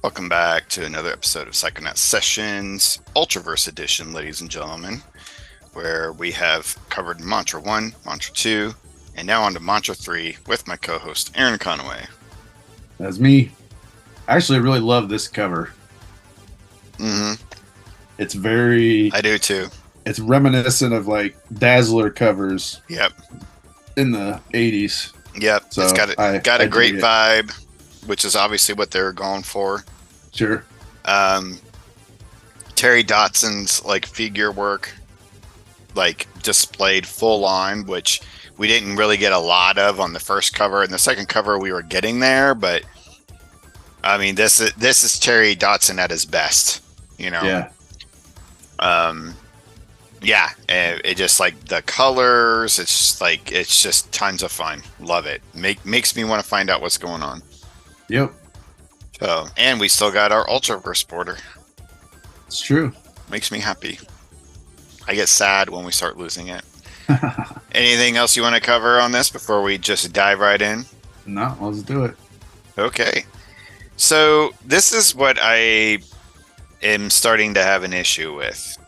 Welcome back to another episode of Psychonaut Sessions, Ultraverse edition, ladies and gentlemen, where we have covered Mantra 1, Mantra 2, and now on to Mantra 3 with my co-host, Aaron Conaway. That's me. I actually really love this cover. Mm-hmm. It's very... I do too. It's reminiscent of like Dazzler covers. Yep. In the 80s. Yep. So it's got a great vibe, which is obviously what they were going for. Sure. Terry Dodson's like figure work, like displayed full on, which we didn't really get a lot of on the first cover. And the second cover we were getting there, but I mean this is Terry Dodson at his best, you know. Yeah. Yeah, it just like the colors. It's just tons of fun. Love it. Makes me want to find out what's going on. Yep. So, and we still got our Ultraverse border. It's true. Makes me happy. I get sad when we start losing it. Anything else you want to cover on this before we just dive right in? No, let's do it. Okay. So this is what I am starting to have an issue with.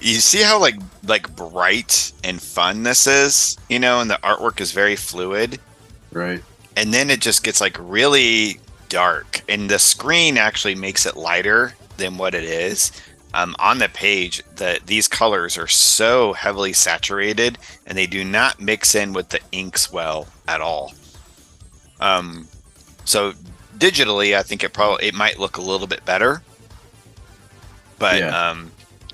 You see how like bright and fun this is, you know, and the artwork is very fluid. Right. And then it just gets like really dark, and the screen actually makes it lighter than what it is. On the page, these colors are so heavily saturated, and they do not mix in with the inks well at all. So digitally, I think it might look a little bit better, but yeah,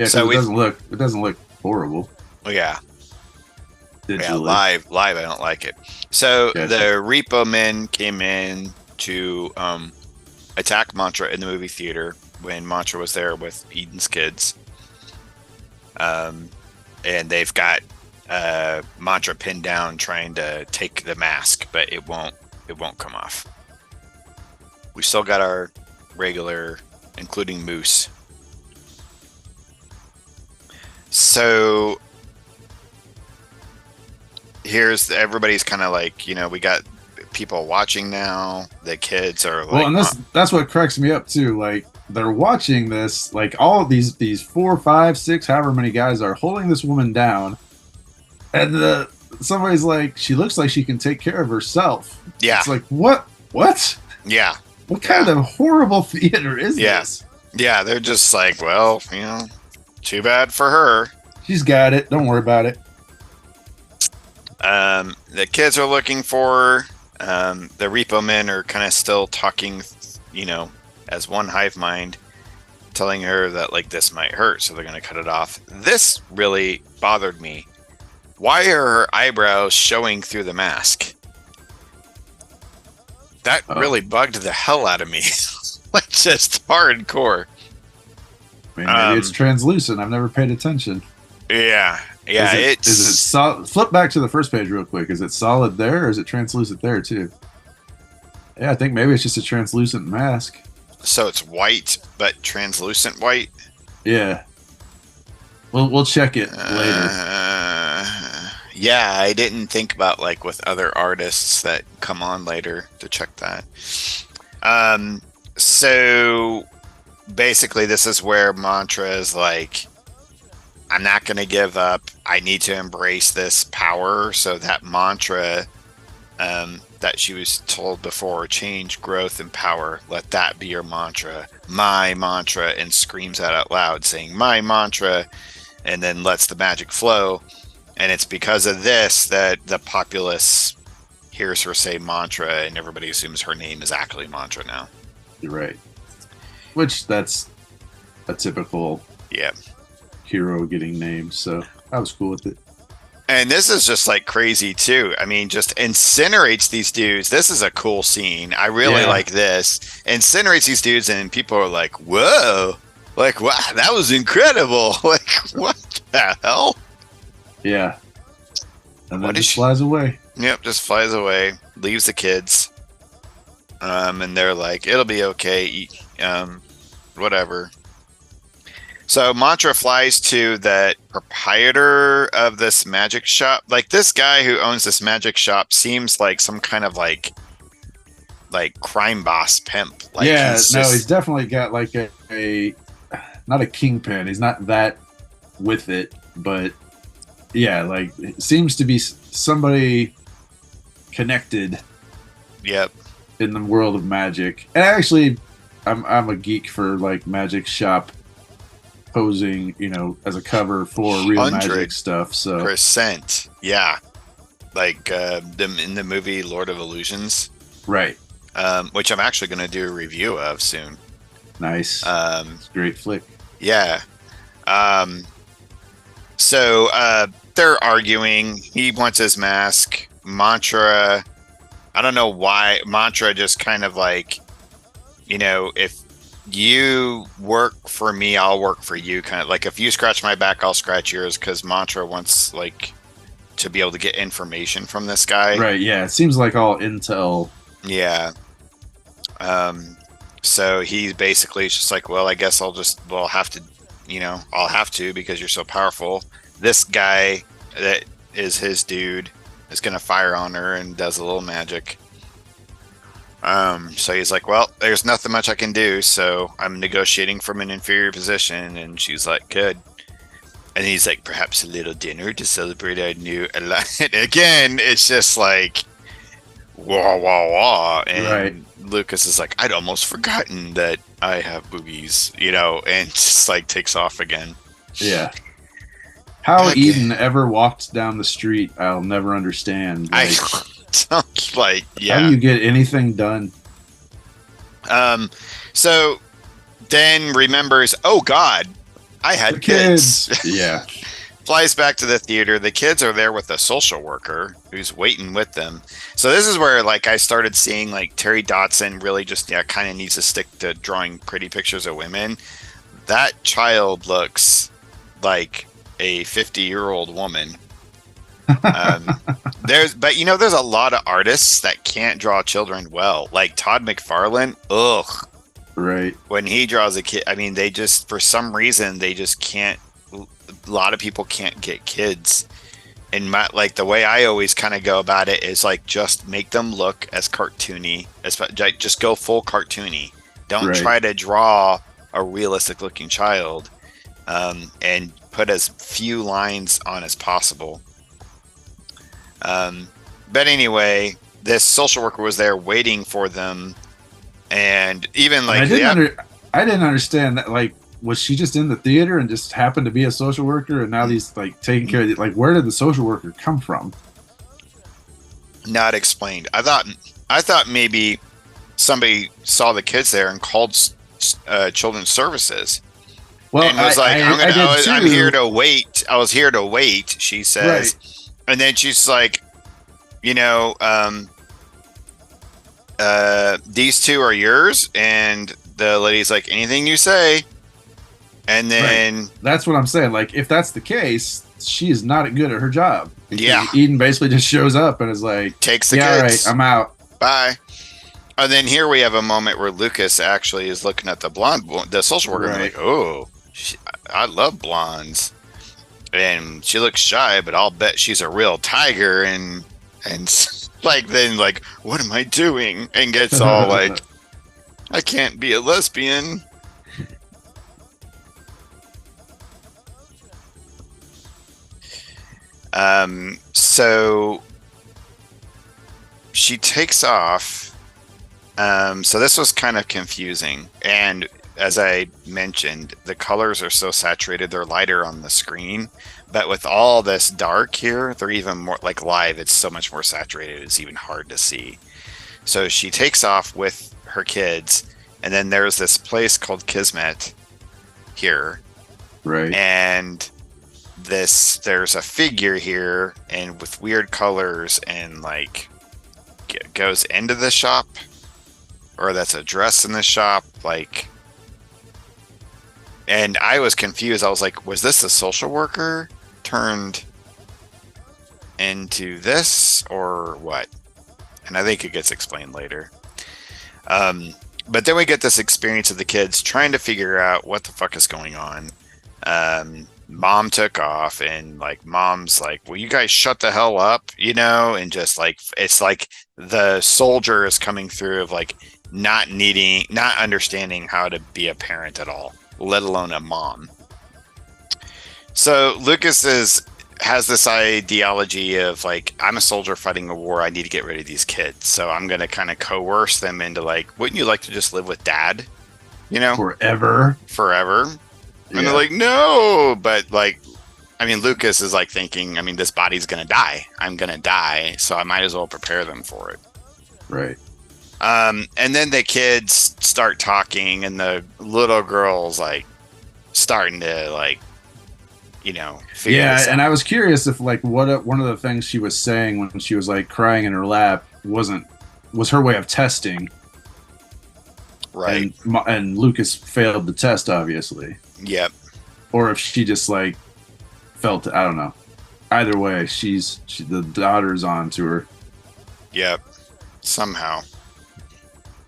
so it doesn't look horrible. Yeah. Digitally. Yeah, live I don't like it. So the Repo Men came in to attack Mantra in the movie theater when Mantra was there with Eden's kids. And they've got Mantra pinned down trying to take the mask, but it won't come off. We still got our regular, including Moose. So everybody's kind of like, you know, we got people watching now. The kids are like, well, and that's what cracks me up too. Like they're watching this, like all of these 4, 5, 6, however many guys are holding this woman down, and somebody's like, she looks like she can take care of herself. Yeah, it's like what? Yeah, what kind of horrible theater is this? Yeah, they're just like, well, you know, too bad for her. She's got it. Don't worry about it. The kids are looking for her. The Repo Men are kind of still talking, you know, as one hive mind, telling her that like this might hurt, so they're going to cut it off. This really bothered me. Why are her eyebrows showing through the mask? That really bugged the hell out of me. Like just hardcore. Maybe it's translucent. I've never paid attention. Yeah. Is it solid? Flip back to the first page real quick. Is it solid there, or is it translucent there too? Yeah, I think maybe it's just a translucent mask. So it's white, but translucent white. Yeah. We'll check it later. Yeah, I didn't think about like with other artists that come on later to check that. So basically, this is where Mantra is like, I'm not going to give up. I need to embrace this power. So that mantra that she was told before, change, growth, and power, let that be your mantra. My mantra, and screams out loud saying, my mantra, and then lets the magic flow. And it's because of this that the populace hears her say mantra, and everybody assumes her name is actually Mantra now. You're right. Which that's a typical hero getting named, so I was cool with it. And this is just like crazy too. I mean, just incinerates these dudes. This is a cool scene. I really like this. Incinerates these dudes, and people are like, whoa, like, wow, that was incredible. Like, what the hell? Yeah. And then just flies away. Yep, just flies away, leaves the kids. And they're like, it'll be okay. Whatever. So Mantra flies to the proprietor of this magic shop. Like this guy who owns this magic shop seems like some kind of like like crime boss pimp. Like Yeah, he's no, just he's definitely got like a not a kingpin. He's not that with it, but yeah, like it seems to be somebody connected yep. in the world of magic. And actually, I'm a geek for like magic shop posing, as a cover for real magic stuff. So %. Yeah. Like in the movie Lord of Illusions. right. Which I'm actually going to do a review of soon. Nice. Great flick. Yeah. So they're arguing. He wants his mask. Mantra, I don't know why. Mantra just kind of like, if you work for me, I'll work for you. Kind of like if you scratch my back, I'll scratch yours. Because Mantra wants like to be able to get information from this guy. Right. Yeah. It seems like all intel. Yeah. So he basically is just like, well, I guess I'll have to because you're so powerful. This guy that is his dude is going to fire on her and does a little magic. So he's like, well, there's nothing much I can do. So I'm negotiating from an inferior position. And she's like, good. And he's like, perhaps a little dinner to celebrate our new alliance. Again, it's just like, wah, wah, wah. And right. Lucas is like, I'd almost forgotten that I have boobies, and just like takes off again. Yeah. How Eden ever walked down the street, I'll never understand. Like, How do you get anything done? So then remembers, oh God, I had kids. Yeah. Flies back to the theater. The kids are there with a social worker who's waiting with them. So this is where like I started seeing like Terry Dodson really just kind of needs to stick to drawing pretty pictures of women. That child looks like a 50-year-old woman. There's a lot of artists that can't draw children well. Like Todd McFarlane. Ugh. Right. When he draws a kid, I mean, they just, for some reason, they just can't. A lot of people can't get kids. And the way I always kind of go about it is like, just make them look as cartoony, just go full cartoony. Don't try to draw a realistic looking child, and put as few lines on as possible. But anyway, this social worker was there waiting for them. And even like, I didn't understand that. Like, was she just in the theater and just happened to be a social worker, and now he's like taking care of it? Like, where did the social worker come from? Not explained. I thought maybe somebody saw the kids there and called children's services. Well, and was like, I'm here to wait. I was here to wait. She says, and then she's like, these two are yours. And the lady's like, anything you say. And then that's what I'm saying. Like, if that's the case, she is not good at her job. Yeah. Eden basically just shows up and is like, takes the kids. All right, I'm out. Bye. And then here we have a moment where Lucas actually is looking at the social worker, and like, oh, I love blondes. And she looks shy, but I'll bet she's a real tiger. And like, then like, what am I doing? And gets all like, I can't be a lesbian. So she takes off. So this was kind of confusing. And as I mentioned, the colors are so saturated, they're lighter on the screen. But with all this dark here, they're even more like live. It's so much more saturated. It's even hard to see. So she takes off with her kids. And then there's this place called Kismet here. Right. And there's a figure here and with weird colors and like goes into the shop, or that's a dress in the shop, like. And I was confused. I was like, was this a social worker turned into this or what? And I think it gets explained later. But then we get this experience of the kids trying to figure out what the fuck is going on. mom took off, and like mom's like, will you guys shut the hell up, and just like it's like the soldier is coming through of like not understanding how to be a parent at all, let alone a mom. So Lucas has this ideology of like, I'm a soldier fighting a war, I need to get rid of these kids, so I'm going to kind of coerce them into like, wouldn't you like to just live with dad, Forever. And they're like, no, but like, I mean, Lucas is like thinking, I mean, this body's going to die, I'm going to die, so I might as well prepare them for it. Right. And then the kids start talking, and the little girl's like starting to like, and I was curious if like one of the things she was saying when she was like crying in her lap was her way of testing, right? And Lucas failed the test, obviously. Yep. Or if she just like felt, I don't know. Either way, the daughter's on to her. Yep. Somehow.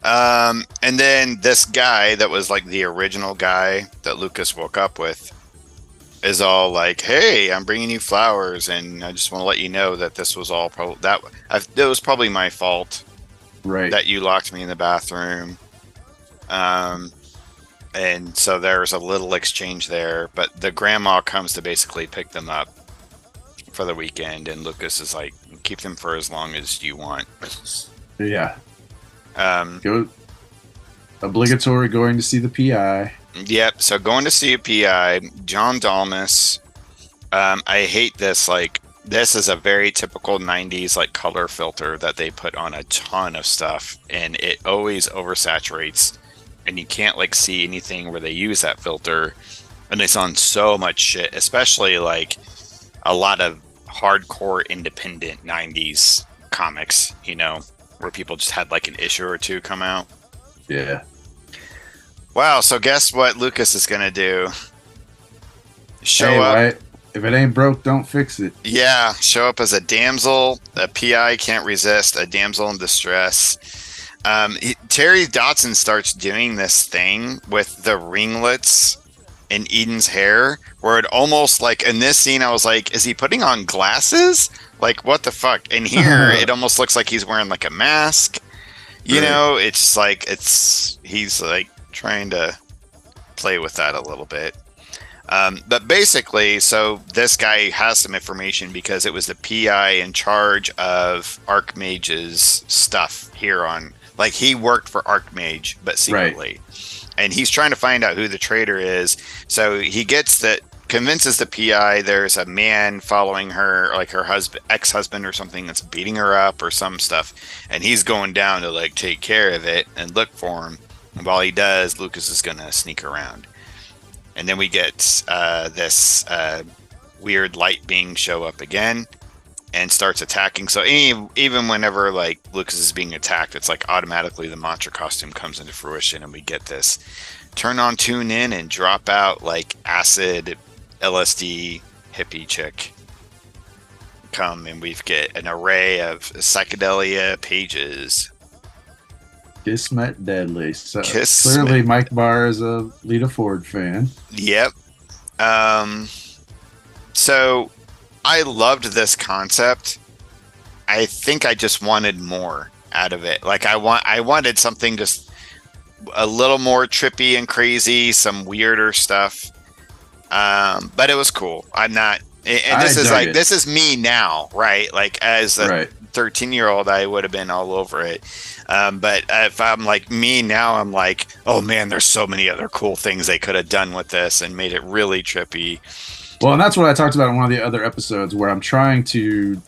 And then this guy that was like the original guy that Lucas woke up with is all like, hey, I'm bringing you flowers, and I just want to let you know that this was all it was probably my fault, right? That you locked me in the bathroom. And so there's a little exchange there, but the grandma comes to basically pick them up for the weekend, and Lucas is like, keep them for as long as you want. Yeah. Obligatory going to see the PI. Yep. So going to see a PI, John Dalmas. I hate this. Like, this is a very typical 90s like color filter that they put on a ton of stuff, and it always oversaturates, and you can't like see anything where they use that filter. And it's on so much shit, especially like a lot of hardcore independent 90s comics, where people just had like an issue or two come out. Yeah. Wow, so guess what Lucas is going to do? Show up. Right? If it ain't broke, don't fix it. Yeah, show up as a damsel. A PI can't resist, a damsel in distress. Terry Dodson starts doing this thing with the ringlets in Eden's hair, where it almost like, in this scene, I was like, is he putting on glasses? Like, what the fuck? And here, it almost looks like he's wearing like a mask. It's like, he's like, trying to play with that a little bit. But basically, so this guy has some information because it was the PI in charge of Archmage's stuff here on, like, he worked for Archmage, but secretly. Right. And he's trying to find out who the traitor is. So he convinces the PI there's a man following her, like her ex-husband or something, that's beating her up or some stuff. And he's going down to like take care of it and look for him. And while he does, Lucas is going to sneak around. And then we get this weird light being show up again and starts attacking. So even whenever like Lucas is being attacked, it's like automatically the mantra costume comes into fruition, and we get this turn on, tune in, and drop out like acid, LSD, hippie chick come, and we get an array of psychedelia pages. Kismet Deadly. So Kismet. Clearly Mike Barr is a Lita Ford fan. Yep. So I loved this concept. I think I just wanted more out of it. Like I wanted something just a little more trippy and crazy, some weirder stuff. But it was cool. I'm not, and this is me now, right? Like as a 13-year-old, I would have been all over it. But if I'm like me now, I'm like, oh man, there's so many other cool things they could have done with this and made it really trippy. Well, and that's what I talked about in one of the other episodes, where I'm trying to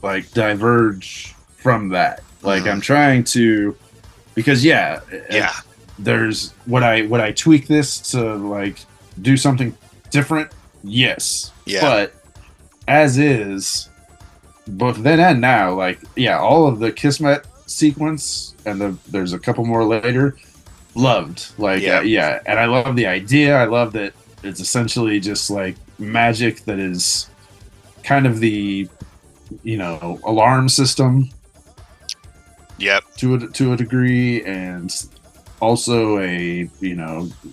like diverge from that. Like I'm trying to, because there's would I tweak this to like do something different? Yes. Yeah. But as is, both then and now, like all of the Kismet sequence and there's a couple more later, loved. Like and I love the idea. I love that it's essentially just like magic that is kind of the alarm system. Yep. To a degree, and also a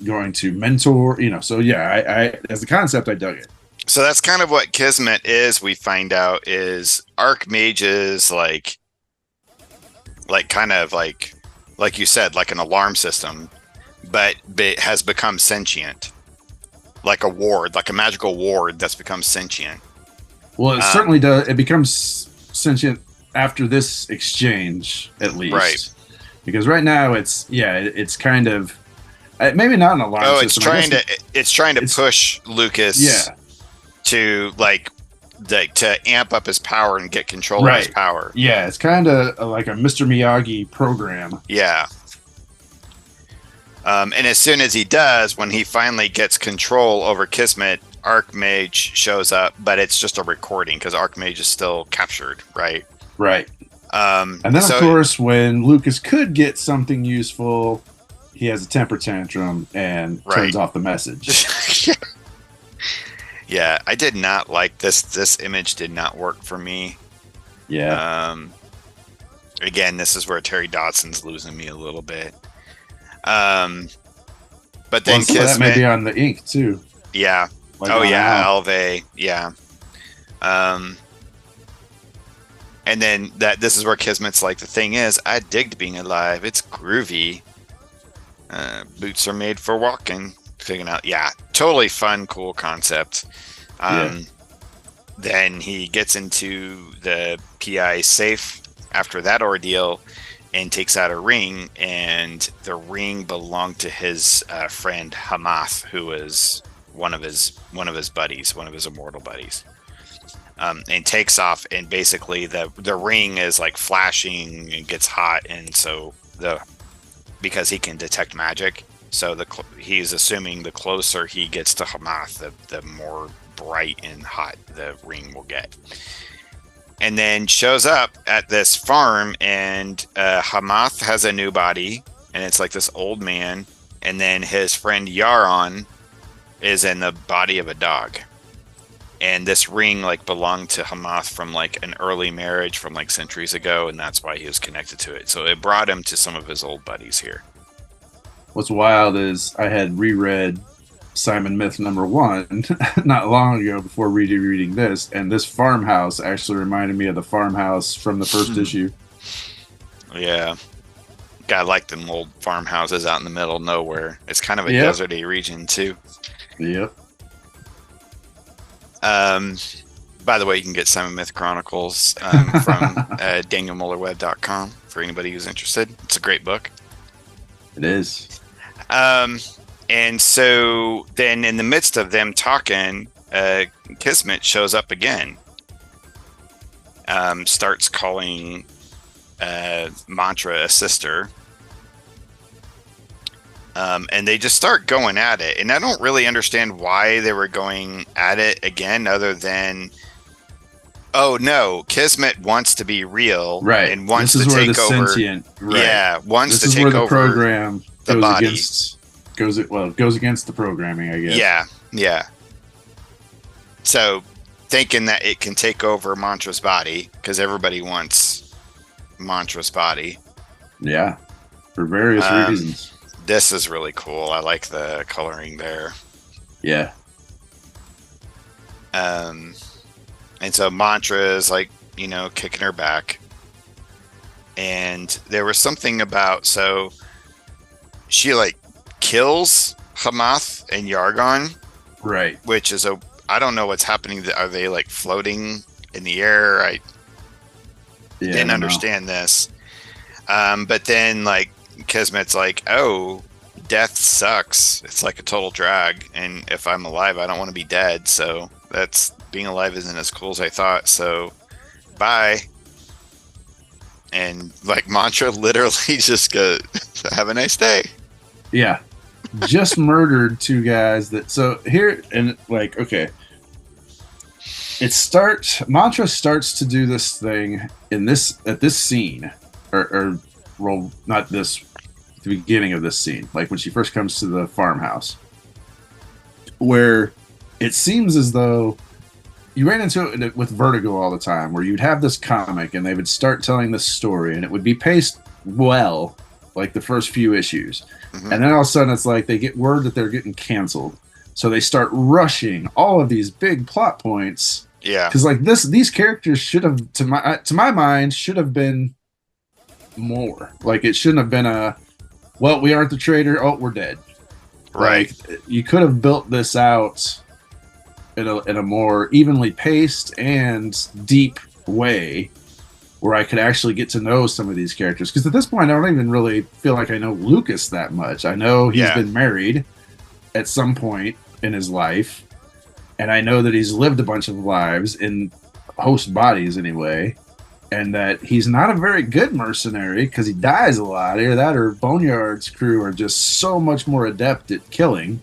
going to mentor. So yeah, I as a concept, I dug it. So that's kind of what Kismet is. We find out is Archmage's like kind of like you said, like an alarm system, but it has become sentient, like a ward, like a magical ward that's become sentient. Well, it certainly does. It becomes sentient after this exchange, at least. Right. Because right now it's kind of maybe not an alarm system. It's trying to push Lucas to to amp up his power and get control of his power. Yeah, it's kind of like a Mr. Miyagi program. Yeah. And as soon as he does, when he finally gets control over Kismet, Archmage shows up, but it's just a recording because Archmage is still captured, right? Right. And then, of course, when Lucas could get something useful, he has a temper tantrum and turns off the message. Yeah, I did not like this. This image did not work for me. Yeah. Again, this is where Terry Dodson's losing me a little bit. But then Kismet, that may be on the ink too. Yeah. Like Alve. Yeah. And then this is where Kismet's like, the thing is, I digged being alive. It's groovy. Boots are made for walking. Figuring out, totally fun, cool concept. Then he gets into the PI safe after that ordeal and takes out a ring, and the ring belonged to his friend Hamath, who was one of his buddies, one of his immortal buddies. And takes off, and basically the ring is like flashing and gets hot, and so because he can detect magic, so he's assuming the closer he gets to Hamath, the more bright and hot the ring will get. And then shows up at this farm, and Hamath has a new body, and it's like this old man, and then his friend Yaron is in the body of a dog. And this ring belonged to Hamath from an early marriage from centuries ago, and that's why he was connected to it. So it brought him to some of his old buddies here. What's wild is I had reread Simon Myth #1 not long ago before reading this, and this farmhouse actually reminded me of the farmhouse from the first issue. Yeah. I like them old farmhouses out in the middle of nowhere. It's kind of a deserty region too. Yep. By the way, you can get Simon Myth Chronicles from DanielMullerWeb.com for anybody who's interested. It's a great book. It is. And so then in the midst of them talking, Kismet shows up again. Starts calling Mantra a sister. And they just start going at it. And I don't really understand why they were going at it again, other than, oh no, Kismet wants to be real, right? And wants to take over. Sentient, right. Yeah, wants this to take over the program the body. Goes against the programming, I guess. Yeah. So thinking that it can take over Mantra's body, because everybody wants Mantra's body. Yeah, for various reasons. This is really cool. I like the coloring there. Yeah. And so Mantra is kicking her back. And there was something about, so she kills Hamath and Yargon. Right. Which is I don't know what's happening. Are they floating in the air? I didn't understand this. But then Kismet's oh, death sucks. It's like a total drag. And if I'm alive, I don't want to be dead. So being alive isn't as cool as I thought. So bye. And Mantra literally just goes, have a nice day. Yeah. Just murdered two guys so here, and okay. Mantra starts to do this thing at this scene, or well, not this, the beginning of this scene, when she first comes to the farmhouse, where it seems as though you ran into it with Vertigo all the time, where you'd have this comic and they would start telling this story and it would be paced well, like the first few issues. Mhm. And then all of a sudden it's like they get word that they're getting canceled. So they start rushing all of these big plot points. Yeah. Because like these characters should have, to my mind, should have been more. Like it shouldn't have been a, well, we aren't the traitor. Oh, we're dead. Right. Like you could have built this out in a more evenly paced and deep way where I could actually get to know some of these characters. Because at this point, I don't even really feel like I know Lucas that much. I know he's been married at some point in his life, and I know that he's lived a bunch of lives in host bodies anyway, and that he's not a very good mercenary because he dies a lot. Either that or Boneyard's crew are just so much more adept at killing.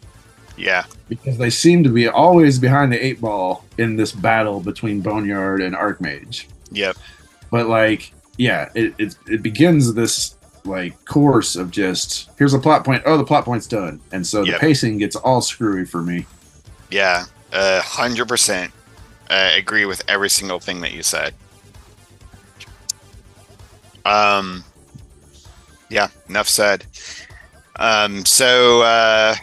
Yeah. Because they seem to be always behind the 8 ball in this battle between Boneyard and Archmage. Yep. But like, yeah, it begins this like course of just here's a plot point. Oh, the plot point's done, and so the pacing gets all screwy for me. Yeah, 100%. Agree with every single thing that you said. Yeah, enough said. So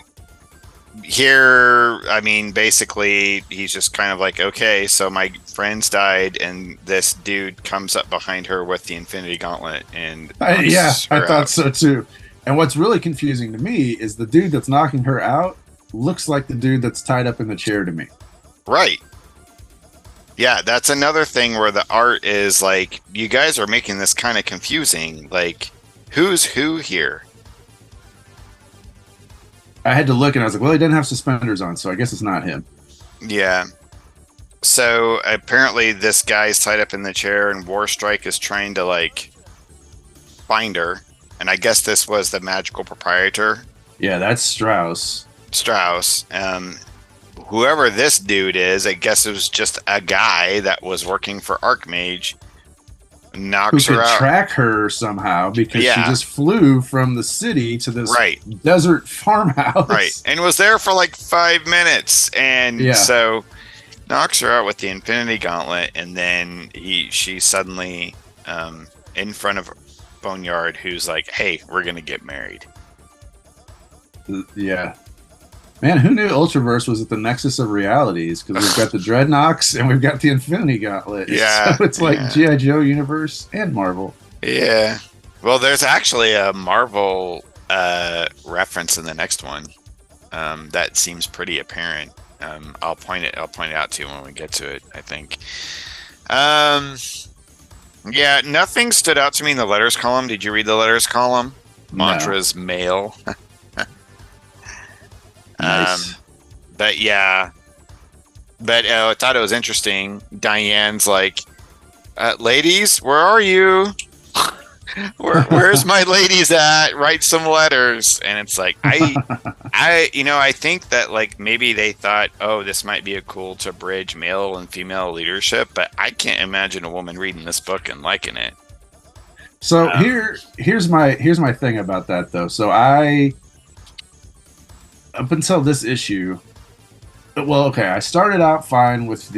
here, I mean, basically, he's just kind of like, okay, so my friends died, and this dude comes up behind her with the Infinity Gauntlet, and I thought so too. And what's really confusing to me is the dude that's knocking her out looks like the dude that's tied up in the chair to me. Right. Yeah, that's another thing where the art is like, you guys are making this kind of confusing. Like, who's who here? I had to look and I was like, well, he didn't have suspenders on, so I guess it's not him. Yeah. So apparently this guy's tied up in the chair and Warstrike is trying to like find her. And I guess this was the magical proprietor. Yeah, that's Strauss. Whoever this dude is, I guess it was just a guy that was working for Archmage. Knocks her out. Who could track her somehow because she just flew from the city to this desert farmhouse. Right. And was there for like 5 minutes. And so knocks her out with the Infinity Gauntlet. And then she suddenly in front of Boneyard, who's like, hey, we're going to get married. Yeah. Man, who knew Ultraverse was at the nexus of realities? Because we've got the Dreadnoks and we've got the Infinity Gauntlet. Yeah. So it's like G.I. Joe universe and Marvel. Yeah. Well, there's actually a Marvel reference in the next one that seems pretty apparent. I'll point it out to you when we get to it, I think. Yeah, nothing stood out to me in the letters column. Did you read the letters column? Mantras male. Nice. But I thought it was interesting. Diane's like, ladies, where are you? Where's my ladies at? Write some letters. And it's like, I think that like maybe they thought, oh, this might be a cool to bridge male and female leadership, but I can't imagine a woman reading this book and liking it. So here's my thing about that though. So up until this issue, I started out fine with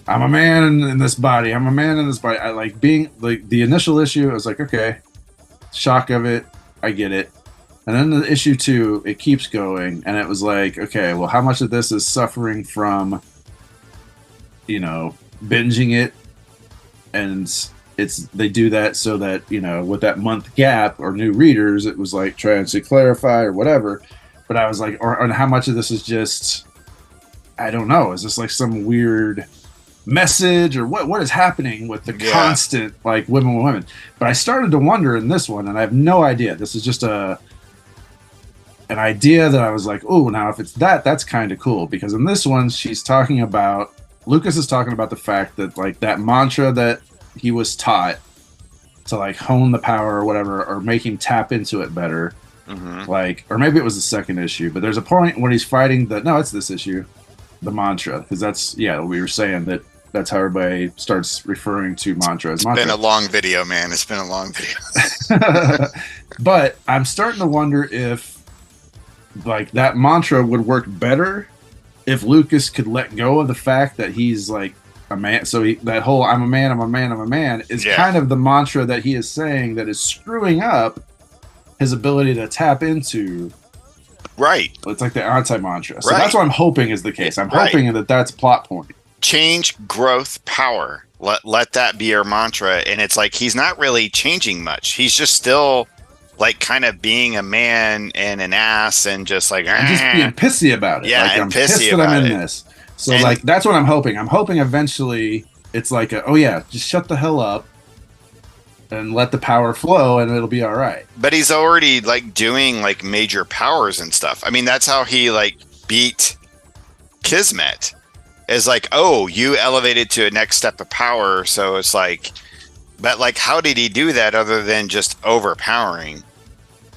I'm a man in this body. I'm a man in this body. I like being like the initial issue. I was like, okay, shock of it. I get it. And then the issue 2, it keeps going. And it was like, okay, well, how much of this is suffering from, binging it? And they do that so that, with that month gap or new readers, it was like trying to clarify or whatever. But I was like, or how much of this is just, I don't know. Is this like some weird message or what is happening with the constant like women? But I started to wonder in this one, and I have no idea. This is just an idea that I was like, oh, now if it's that's kind of cool, because in this one Lucas is talking about the fact that like that mantra that he was taught to like hone the power or whatever, or make him tap into it better. Mm-hmm. Like, or maybe it was the second issue, but there's a point when he's fighting it's this issue, the mantra, because we were saying that's how everybody starts referring to mantra as mantra. It's been a long video, man. It's been a long video. But I'm starting to wonder if like that mantra would work better if Lucas could let go of the fact that he's like a man. So that whole I'm a man is kind of the mantra that he is saying that is screwing up his ability to tap into. Right. It's like the anti-mantra. So Right. that's what I'm hoping is the case. I'm Right. hoping that that's a plot point. Change, growth, power. Let that be your mantra. And it's like he's not really changing much. He's just still like kind of being a man and an ass and just like I'm just being pissy about it. Yeah, like, and I'm pissy pissed that I'm about in it. this. So And- like that's what I'm hoping. I'm hoping eventually it's like oh yeah, just shut the hell up and let the power flow and it'll be all right. But he's already like doing like major powers and stuff. I mean, that's how he like beat Kismet. Is like, oh, you elevated to a next step of power. So it's like, but like, how did he do that other than just overpowering?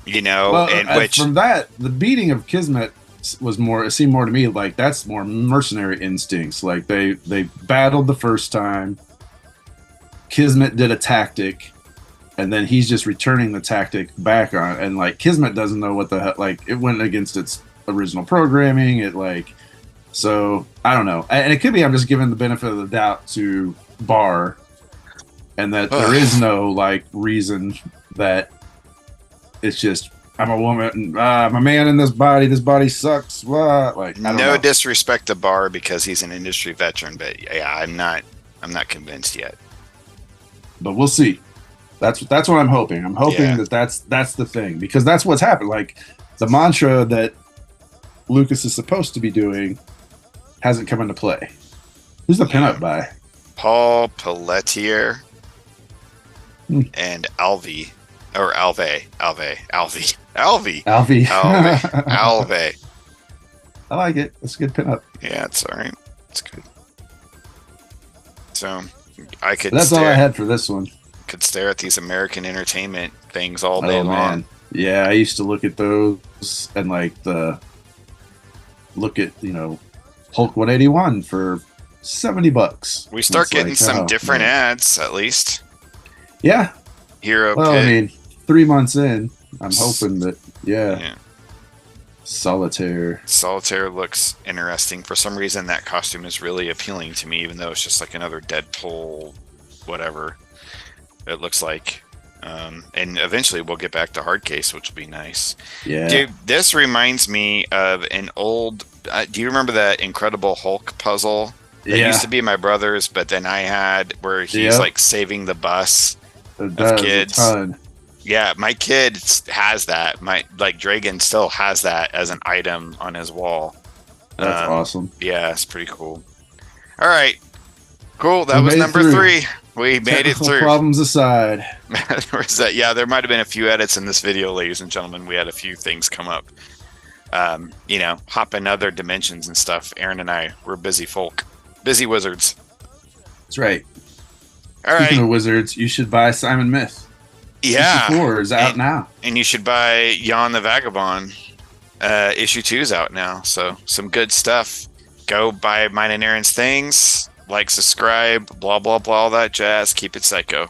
You know, Well, and which from that, the beating of Kismet was more. It seemed more to me like that's more mercenary instincts. Like they battled the first time. Kismet did a tactic, and then he's just returning the tactic back on. And like Kismet doesn't know what the hell. Like it went against its original programming. It like so I don't know. And it could be I'm just giving the benefit of the doubt to Barr, and that there is no like reason that. It's just I'm a woman. I'm a man in this body. This body sucks. Blah. Like I don't no know. disrespect to Barr because he's an industry veteran, but yeah, I'm not convinced yet. But we'll see. That's what I'm hoping. I'm hoping Yeah. that's the thing because that's what's happened. Like the mantra that Lucas is supposed to be doing hasn't come into play. Who's the pinup by? Paul Pelletier and Alvey. Or Alve. Alfie. Alve. I like it. It's a good pinup. Yeah, it's all right. It's good. So I could That's all I stare, had for this one. could stare at these American entertainment things all day Oh long. man. Yeah, I used to look at those and like look at, Hulk 181 for $70. We start It's getting like, some oh, different man. ads, at least. Yeah. Hero Well, Pit. I mean, 3 months in, I'm hoping that Yeah. Solitaire. Solitaire looks interesting. For some reason, that costume is really appealing to me, even though it's just like another Deadpool, whatever it looks like. And eventually we'll get back to Hardcase, which will be nice. Yeah. Dude, this reminds me of an old... do you remember that Incredible Hulk puzzle? That used to be my brother's, but then I had where he's like saving the bus It of does kids. a ton. Yeah, my kid has that. My Dragon still has that as an item on his wall. That's awesome. Yeah, it's pretty cool. All right, cool. That We was made it number through. 3. We made it Technical through. problems aside. Yeah, there might have been a few edits in this video, ladies and gentlemen. We had a few things come up. Hop in other dimensions and stuff. Aaron and I, we're busy folk, busy wizards. That's right. All Speaking right. of wizards, you should buy Simon Myth. Yeah. Issue 4 is out now. And you should buy Jan the Vagabond. Issue 2 is out now. So some good stuff. Go buy mine and Aaron's things. Like, subscribe, blah, blah, blah, all that jazz. Keep it psycho.